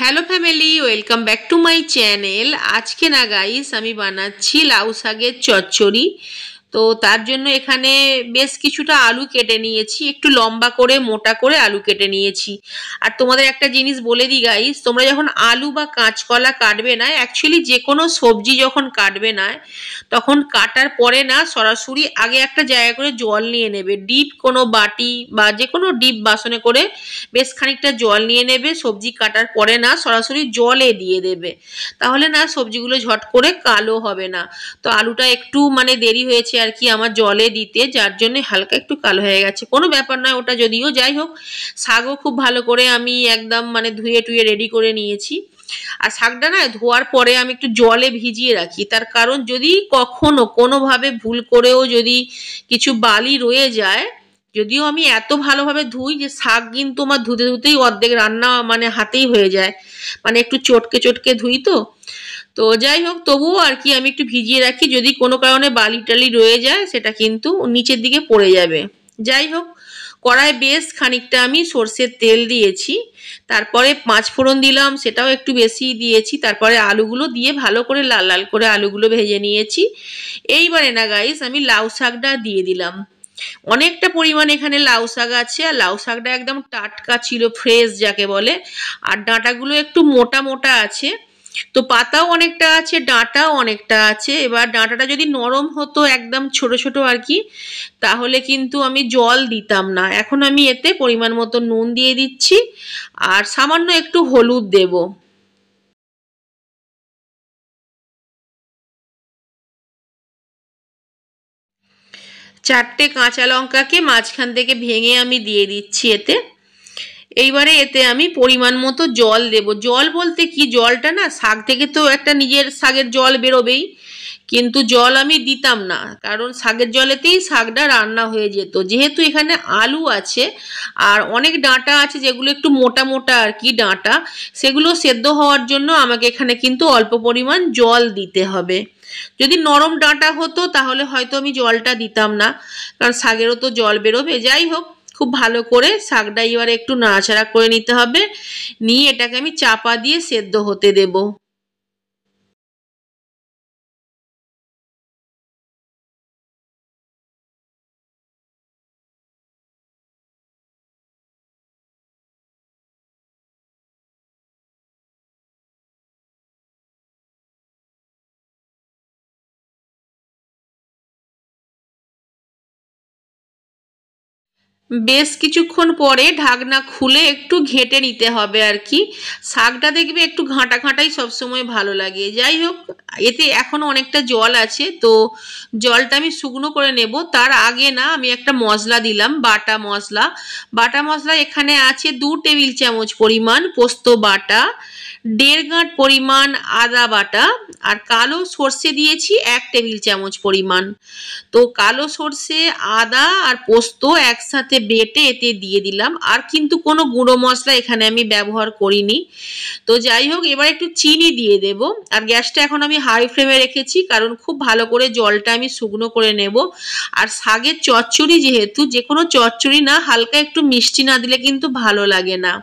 Hello family, welcome back to my channel. আজকে না guys আমি বানাচ্ছি লাউ শাকের চচ্চড়ি। তো তার জন্য এখানে বেশ কিছুটা আলু কেটে নিয়েছি, একটু লম্বা করে মোটা করে আলু কেটে নিয়েছি। আর তোমাদের একটা জিনিস বলে দিই গাইস, তোমরা যখন আলু বা কাঁচকলা কাটবে না, অ্যাকচুয়ালি যে কোনো সবজি যখন কাটবে না, তখন কাটার পরে না সরাসরি আগে একটা জায়গা করে জল নিয়ে নেবে, ডিপ কোনো বাটি বা যে কোনো ডিপ বাসনে করে বেশ খানিকটা জল নিয়ে নেবে। সবজি কাটার পরে না সরাসরি জলে দিয়ে দেবে, তাহলে না সবজিগুলো ঝট করে কালো হবে না। তো আলুটা একটু মানে দেরি হয়েছে আর কি আমার জলে দিতে, যার জন্য হালকা একটু কালো হয়ে গেছে, কোনো ব্যাপার নয় ওটা। যদিও যাই হোক, শাকও খুব ভালো করে আমি একদম মানে ধুয়ে টুয়ে রেডি করে নিয়েছি। আর শাকটা না ধোয়ার পরে আমি একটু জলে ভিজিয়ে রাখি, তার কারণ যদি কখনো কোনোভাবে ভুল করেও যদি কিছু বালি রয়ে যায়, যদিও আমি এত ভালোভাবে ধুই যে শাক কিন্তু আমার ধুতে ধুতেই অর্ধেক রান্না মানে হাতেই হয়ে যায়, মানে একটু চটকে চটকে ধুই। তো তো যাই হোক, তবুও আর কি আমি একটু ভিজিয়ে রাখি, যদি কোনো কারণে বালি টালি রয়ে যায় সেটা কিন্তু নিচের দিকে পড়ে যাবে। যাই হোক, কড়ায় বেশ খানিকটা আমি সর্ষের তেল দিয়েছি, তারপরে পাঁচ ফোড়ন দিলাম, সেটাও একটু বেশি দিয়েছি, তারপরে আলুগুলো দিয়ে ভালো করে লাল লাল করে আলুগুলো ভেজে নিয়েছি। এইবারে না গাইস আমি লাউ শাকটা দিয়ে দিলাম। অনেকটা পরিমাণ এখানে লাউ শাক আছে, আর লাউ শাকটা একদম টাটকা ছিল, ফ্রেশ যাকে বলে। আর ডাঁটাগুলো একটু মোটা মোটা আছে, তো পাতাও অনেকটা আছে, ডাঁটাও অনেকটা আছে। এবার ডাঁটাটা যদি নরম হতো একদম ছোট ছোট আর কি, তাহলে কিন্তু আমি জল দিতাম না। এখন আমি এতে পরিমাণ মতো নুন দিয়ে দিচ্ছি, আর সামান্য একটু হলুদ দেব। চারটে কাঁচা লঙ্কাকে মাঝখান থেকে ভেঙে আমি দিয়ে দিচ্ছি এতে। এইবারে এতে আমি পরিমাণ মতো জল দেব। জল বলতে কি, জলটা না শাক থেকে তো একটা নিজের শাকের জল বেরোবেই, কিন্তু জল আমি দিতাম না, কারণ শাকের জলেতেই শাকটা রান্না হয়ে যেত। যেহেতু এখানে আলু আছে আর অনেক ডাঁটা আছে যেগুলো একটু মোটা মোটা আর কি ডাঁটা, সেগুলো সেদ্ধ হওয়ার জন্য আমাকে এখানে কিন্তু অল্প পরিমাণ জল দিতে হবে। যদি নরম ডাঁটা হতো তাহলে হয়তো আমি জলটা দিতাম না, কারণ শাকেরও তো জল বেরোবে। যাই হোক, খুব ভালো করে শাকটা এবারে একটু নাড়াচাড়া করে নিতে হবে, নিয়ে এটাকে আমি চাপা দিয়ে সেদ্ধ হতে দেব। বেশ কিছুক্ষণ পরে ঢাকনা খুলে একটু ঘেঁটে নিতে হবে আর কি। শাকটা দেখবে একটু ঘাঁটা ঘাঁটাই সবসময় ভালো লাগে। যাই হোক, এতে এখনো অনেকটা জল আছে, তো জলটা আমি শুকনো করে নেব। তার আগে না আমি একটা মশলা দিলাম, বাটা মশলা। বাটা মশলা এখানে আছে 2 টেবিল চামচ পরিমাণ পোস্ত বাটা, 1.5 গাঁট পরিমাণ আদা বাটা, আর কালো সর্ষে দিয়েছি 1 টেবিল চামচ পরিমাণ। তো কালো সর্ষে, আদা আর পোস্ত একসাথে বেটে এতে দিয়ে দিলাম, আর কিন্তু কোনো গুঁড়ো মশলা এখানে আমি ব্যবহার করিনি। তো যাই হোক, এবার একটু চিনি দিয়ে দেব। আর গ্যাসটা এখন আমি হাই ফ্লেমে রেখেছি, কারণ খুব ভালো করে জলটা আমি শুকনো করে নেব। আর শাকের চচ্চড়ি যেহেতু, যে কোনো চচ্চড়ি না হালকা একটু মিষ্টি না দিলে কিন্তু ভালো লাগে না।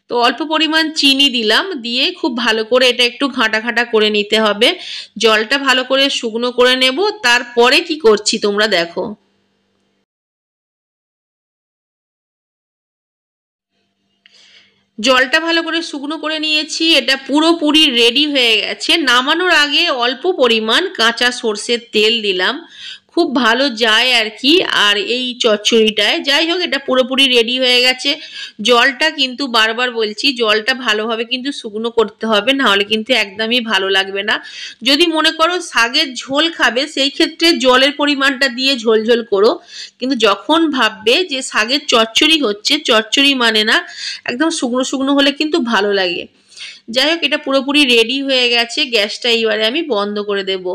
তো অল্প পরিমাণ চিনি দিলাম, দিয়ে খুব ভালো করে এটা একটু ঘাঁটা ঘাঁটা করে নিতে হবে। জলটা ভালো করে শুকনো করে নেব, তারপরে কি করছি তোমরা দেখো। জলটা ভালো করে শুকনো করে নিয়েছি, এটা পুরোপুরি রেডি হয়ে গেছে। নামানোর আগে অল্প পরিমাণ কাঁচা সর্ষের তেল দিলাম, খুব ভালো যায় আর কি আর এই চচ্চড়িটায়। যাই হোক, এটা পুরোপুরি রেডি হয়ে গেছে। জলটা কিন্তু বারবার বলছি, জলটা ভালোভাবে কিন্তু শুকনো করতে হবে, নাহলে কিন্তু একদমই ভালো লাগবে না। যদি মনে করো শাকের ঝোল খাবে, সেই ক্ষেত্রে জলের পরিমাণটা দিয়ে ঝোল ঝোল করো, কিন্তু যখন ভাববে যে শাকের চচ্চড়ি হচ্ছে, চচ্চড়ি মানে না একদম শুকনো শুকনো হলে কিন্তু ভালো লাগে। যাই হোক, এটা পুরোপুরি রেডি হয়ে গেছে, গ্যাসটা এইবারে আমি বন্ধ করে দেব।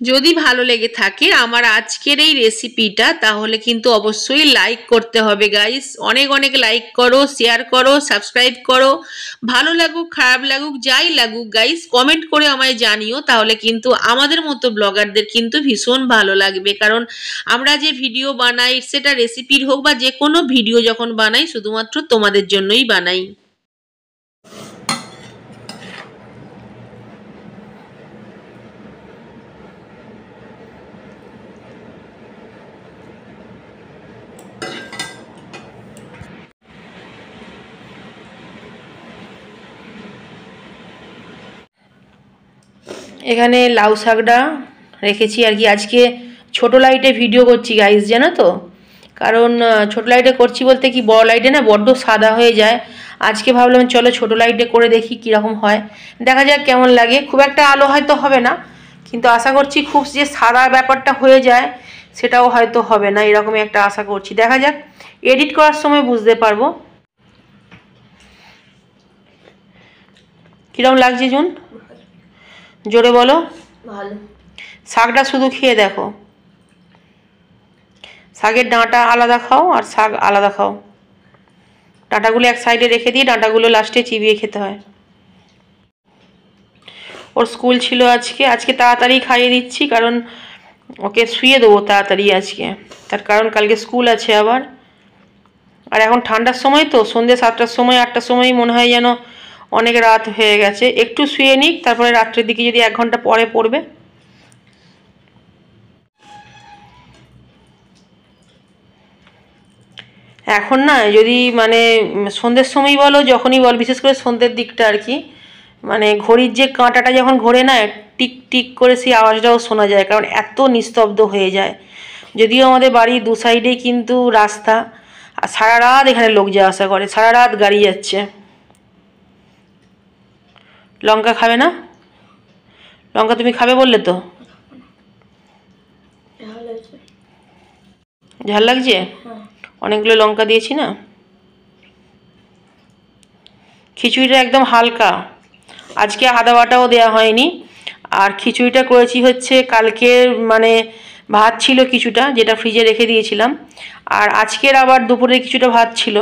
যদি ভালো লেগে থাকে আমার আজকের এই রেসিপিটা তাহলে কিন্তু অবশ্যই লাইক করতে হবে গাইস। অনেক অনেক লাইক করো, শেয়ার করো, সাবস্ক্রাইব করো। ভালো লাগুক খারাপ লাগুক যাই লাগুক গাইস, কমেন্ট করে আমায় জানিও, তাহলে কিন্তু আমাদের মতো ব্লগারদের কিন্তু ভীষণ ভালো লাগবে। কারণ আমরা যে ভিডিও বানাই, সেটা রেসিপির হোক বা যে কোনো ভিডিও যখন বানাই, শুধুমাত্র তোমাদের জন্যই বানাই। এখানে লাউ শাকটা রেখেছি আর কি। আজকে ছোটো লাইটে ভিডিও করছি গাইস, জানো তো, কারণ ছোটো লাইটে করছি বলতে কি, বড় লাইটে না বড্ড সাদা হয়ে যায়। আজকে ভাবলাম চলো ছোটো লাইটে করে দেখি কীরকম হয়, দেখা যাক কেমন লাগে। খুব একটা আলো হয়তো হবে না, কিন্তু আশা করছি খুব যে সাদা ব্যাপারটা হয়ে যায় সেটাও হয়তো হবে না, এরকমই একটা আশা করছি। দেখা যাক, এডিট করার সময় বুঝতে পারবো। কীরকম লাগছে জুন, জোরে বলো। ভালো। শাকটা শুধু খেয়ে দেখো, শাকের ডাঁটা আলাদা খাও আর শাক আলাদা খাও। ডাঁটাগুলো এক সাইডে রেখে দিয়ে ডাঁটাগুলো লাস্টে চিবিয়ে খেতে হয়। ওর স্কুল ছিল আজকে তাড়াতাড়ি খাইয়ে দিচ্ছি, কারণ ওকে শুয়ে দেবো তাড়াতাড়ি আজকে, তার কারণ কালকে স্কুল আছে আবার। আর এখন ঠান্ডার সময় তো, সন্ধ্যে 7টার সময় 8টার সময় মনে হয় যেন অনেক রাত হয়ে গেছে। একটু শুয়ে নিক, তারপরে রাত্রের দিকে যদি 1 ঘন্টা পরে পড়বে। এখন না, যদি মানে সন্ধ্যের সময় বলো, যখনই বল, বিশেষ করে সন্ধ্যের দিকটা আর কি, মানে ঘড়ির যে কাঁটাটা যখন ঘোরে না, টিক টিক করে সেই আওয়াজটাও শোনা যায়, কারণ এত নিস্তব্ধ হয়ে যায়। যদিও আমাদের বাড়ির 2 সাইডেই কিন্তু রাস্তা, আর সারা রাত এখানে লোক যাওয়া আসা করে, সারা রাত গাড়ি যাচ্ছে। লঙ্কা খাবে না? লঙ্কা তুমি খাবে বললে তো। ঝাল লাগছে? অনেকগুলো লঙ্কা দিয়েছি না। খিচুড়িটা একদম হালকা, আজকে আদা বাটাও দেওয়া হয়নি। আর খিচুড়িটা করেছি হচ্ছে কালকের, মানে ভাত ছিল কিছুটা, যেটা ফ্রিজে রেখে দিয়েছিলাম, আর আজকের আবার দুপুরে কিছুটা ভাত ছিল।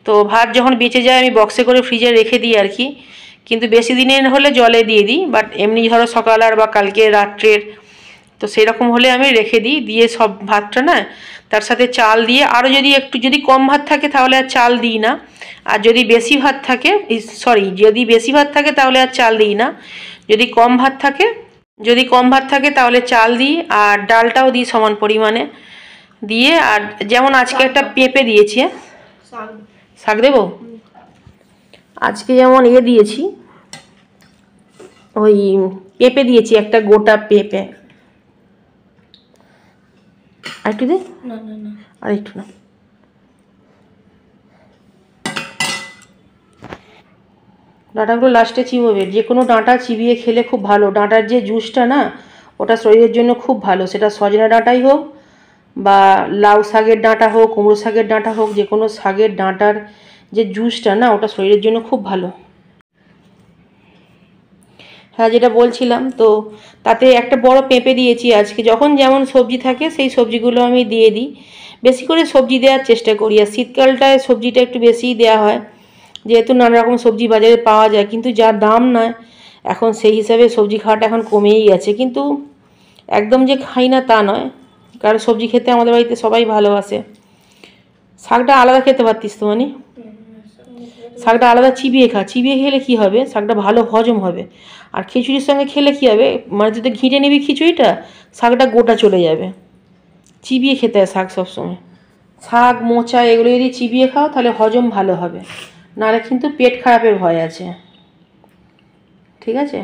তো ভাত যখন বেঁচে যায় আমি বক্সে করে ফ্রিজে রেখে দিই আর কি, কিন্তু বেশি দিনের হলে জলে দিয়ে দিই। বাট এমনি ধরো সকাল আর বা কালকে রাত্রের, তো সেরকম হলে আমি রেখে দিই, দিয়ে সব ভাতটা না তার সাথে চাল দিয়ে, আরও যদি কম ভাত থাকে তাহলে আর চাল দিই না। আর যদি বেশি ভাত থাকে, যদি বেশি ভাত থাকে তাহলে আর চাল দিই না। যদি কম ভাত থাকে তাহলে চাল দিই, আর ডালটাও দিই সমান পরিমাণে দিয়ে। আর যেমন আজকে একটা পেঁপে দিয়েছি, শাক দেবো আজকে, যেমন দিয়েছি, ওই পেঁপে দিয়েছি, একটা গোটা পেঁপে। আর একটু দে, আর একটু না। ডাঁটাগুলো লাস্টে চিবোবে, যে কোনো ডাঁটা চিবিয়ে খেলে খুব ভালো। ডাঁটার যে জুসটা না, ওটা শরীরের জন্য খুব ভালো। সেটা সজনা ডাঁটাই হোক বা লাউ শাকের ডাঁটা হোক, কুমড়ো শাকের ডাঁটা হোক, যে কোনো শাকের ডাঁটার যে জুসটা না, ওটা শরীরের জন্য খুব ভালো। হ্যাঁ, যেটা বলছিলাম, তো তাতে একটা বড় পেঁপে দিয়েছি আজকে। যখন যেমন সবজি থাকে সেই সবজিগুলো আমি দিয়ে দিই, বেশি করে সবজি দেওয়ার চেষ্টা করি। আর শীতকালটায় সবজিটা একটু বেশিই দেওয়া হয়, যেহেতু নানা রকম সবজি বাজারে পাওয়া যায়, কিন্তু যা দাম নয় এখন, সেই হিসাবে সবজি খাওয়াটা এখন কমেই গেছে। কিন্তু একদম যে খাই না তা নয়, কারণ সবজি খেতে আমাদের বাড়িতে সবাই ভালোবাসে। শাকটা আলাদা খেতে পারতিস তো, মানে শাকটা আলাদা চিবিয়ে খেলে কি হবে, শাকটা ভালো হজম হবে। আর খিচুড়ির সঙ্গে খেলে কি হবে, মানে তুই তো ঘিটে নিবি খিচুড়িটা, শাকটা গোটা চলে যাবে। চিবিয়ে খেতে হয় শাক সবসময়। শাক মোচা এগুলো যদি চিবিয়ে খাও তাহলে হজম ভালো হবে, নাহলে কিন্তু পেট খারাপের ভয় আছে। ঠিক আছে,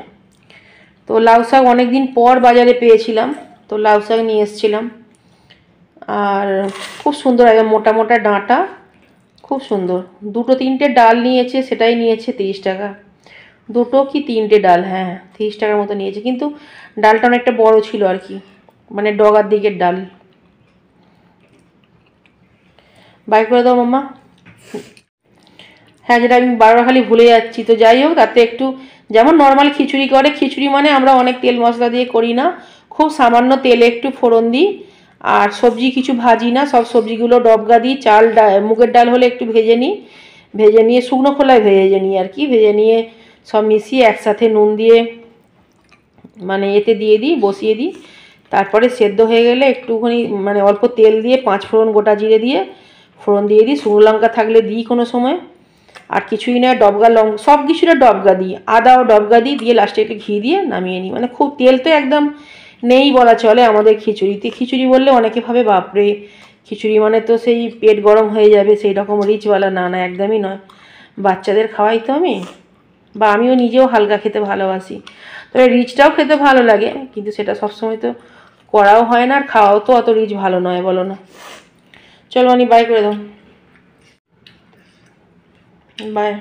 তো লাউ শাক অনেক দিন পর বাজারে পেয়েছিলাম, তো লাউ শাক নিয়ে এসেছিলাম। আর খুব সুন্দর, একদম মোটা মোটা ডাঁটা, খুব সুন্দর। 2-3টে ডাল নিয়েছে, সেটাই নিয়েছে 30 টাকা। 2 কি 3টে ডাল, হ্যাঁ 30 টাকার মতো নিয়েছে, কিন্তু ডালটা অনেকটা বড় ছিল আর কি, মানে ডগার দিকের ডাল। বাই করে দাও মাম্মা। হ্যাঁ, যেটা আমি বারবার খালি ভুলে যাচ্ছি। তো যাই হোক, তাতে একটু যেমন নর্মাল খিচুড়ি করে, খিচুড়ি মানে আমরা অনেক তেল মশলা দিয়ে করি না, খুব সামান্য তেলে একটু ফোড়ন দিই। আর সবজি কিছু ভাজি না, সব সবজিগুলো ডবকা দিই। চাল মুগের ডাল হলে একটু ভেজে নিই, ভেজে নিয়ে শুকনো খোলায় ভেজে নিই আর কি, ভেজে নিয়ে সব মিশিয়ে একসাথে নুন দিয়ে মানে এতে দিয়ে দিই, বসিয়ে দিই। তারপরে সেদ্ধ হয়ে গেলে একটুখানি মানে অল্প তেল দিয়ে 5 ফোড়ন গোটা জিরে দিয়ে ফোড়ন দিয়ে দিই, শুকনো লঙ্কা থাকলে দিই কোনো সময়। আর কিছুই না, ডবকা লঙ্কা সব কিছুটা ডবকা দিই, আদাও ডবকা দিই, দিয়ে লাস্টে একটু ঘি দিয়ে নামিয়ে নিই। মানে খুব তেল তো একদম নেই বলা চলে আমাদের খিচুড়িতে। খিচুড়ি বললে অনেকে ভাবে বাপরে খিচুড়ি মানে তো সেই পেট গরম হয়ে যাবে, সেই রকম রিচওয়ালা। না না, একদমই নয়। বাচ্চাদের খাওয়াই তো আমি, বা আমিও নিজেও হালকা খেতে ভালোবাসি। তবে রিচটাও খেতে ভালো লাগে, কিন্তু সেটা সবসময় তো করাও হয় না, আর খাওয়াও তো অত রিচ ভালো নয়, বলো না? চলো বাই করে দাও, বাই।